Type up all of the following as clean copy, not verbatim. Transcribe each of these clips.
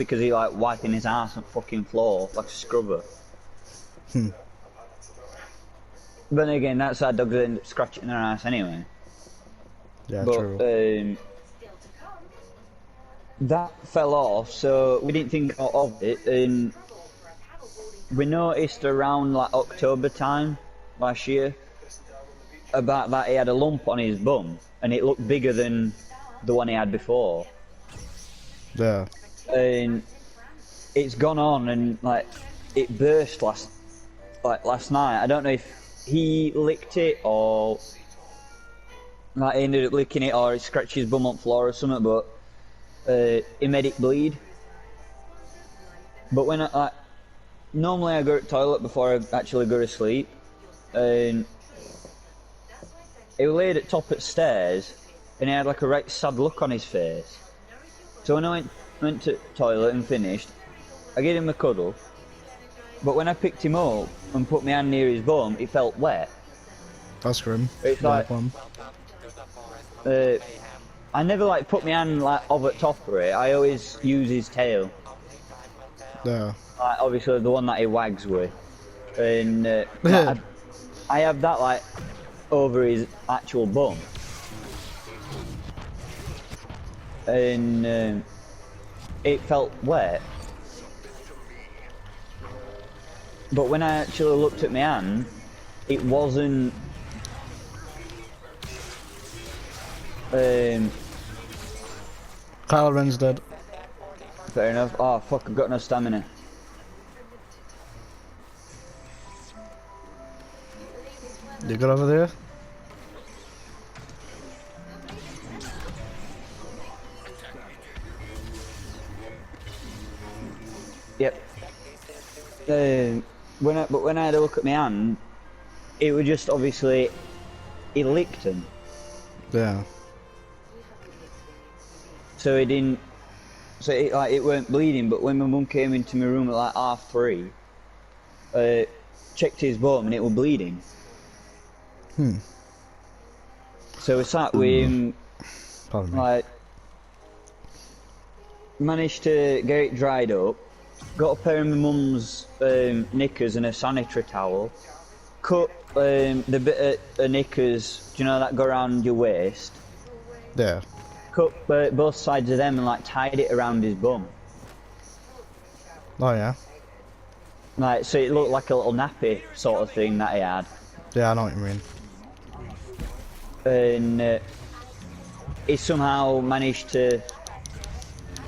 because he like wiping his ass on fucking floor like a scrubber. But then again, that's how dogs end up scratching their ass anyway. Yeah, but, true. That fell off, so we didn't think of it, and we noticed around like October time last year about that he had a lump on his bum, and it looked bigger than the one he had before. Yeah. And it's gone on, and like it burst last night. I don't know if he licked it or like he ended up licking it, or he scratched his bum on the floor or something, but he made it bleed. But when normally I go to the toilet before I actually go to sleep, and he laid at top of the stairs, and he had like a right sad look on his face. So when I went to the toilet and finished, I gave him a cuddle, but when I picked him up and put my hand near his bum, it felt wet. That's grim. It's like, I never like put my hand like over the top of it. I always use his tail. Yeah. Like, obviously the one that he wags with, and I have that like over his actual bum, and it felt wet. But when I actually looked at my hand, it wasn't. Kylo Ren's dead. Fair enough. Oh fuck, I've got no stamina. You good over there? Yep. When I had a look at my hand, it was just obviously he licked him. Yeah. So it didn't. So it weren't bleeding. But when my mum came into my room at like 3:30, checked his bum and it was bleeding. So we sat with him. Pardon me. Like managed to get it dried up. Got a pair of my mum's knickers and a sanitary towel. Cut the bit of knickers, do you know that go around your waist? Yeah. Cut both sides of them and like tied it around his bum. Oh yeah. Like so it looked like a little nappy sort of thing that he had. Yeah, I know what you mean. And he somehow managed to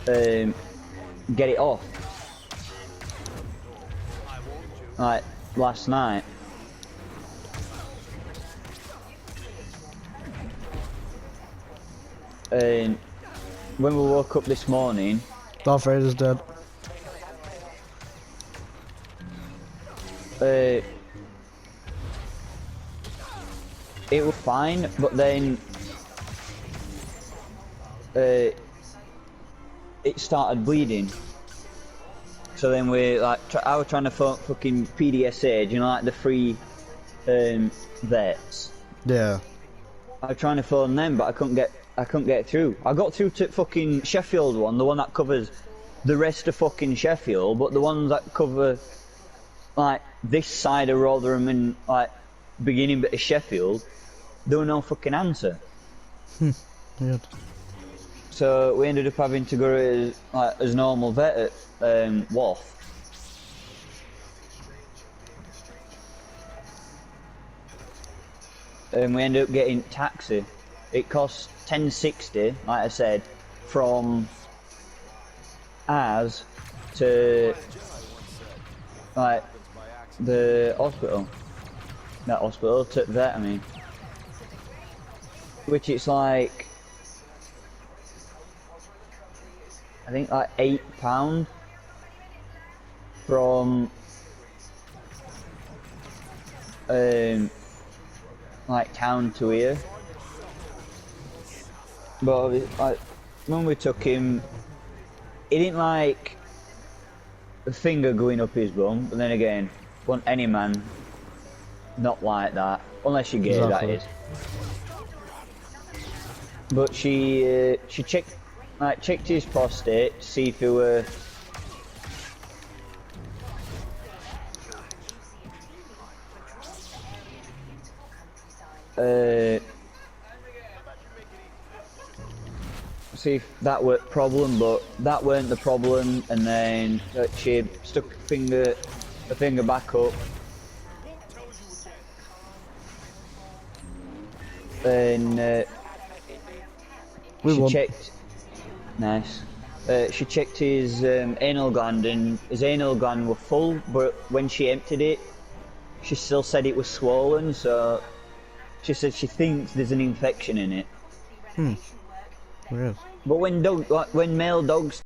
get it off. Like last night. And when we woke up this morning, Darth Vader's dead. it was fine, but then it started bleeding. So then we like I was trying to fucking PDSA, you know, like the free vets. Yeah. I was trying to phone them, but I couldn't get through. I got through to fucking Sheffield one, the one that covers the rest of fucking Sheffield, but the ones that cover like this side of Rotherham and like beginning bit of Sheffield, there were no fucking answer. Weird. So we ended up having to go as normal vet at Wath. And we ended up getting taxi. It cost £10.60, like I said, from ours to like the hospital. That hospital to vet, I mean. Which it's like I think like £8 from like town to here. But like when we took him, he didn't like a finger going up his bum. But then again, won't any man not like that, unless you're gay, Exactly. that is. But she checked his prostate to see if he were see if that were problem, but that weren't the problem. And then she stuck her finger back up, and We she won. checked. Nice. She checked his anal gland, and his anal gland were full, but when she emptied it, she still said it was swollen. So she said she thinks there's an infection in it. Weird. But when male dogs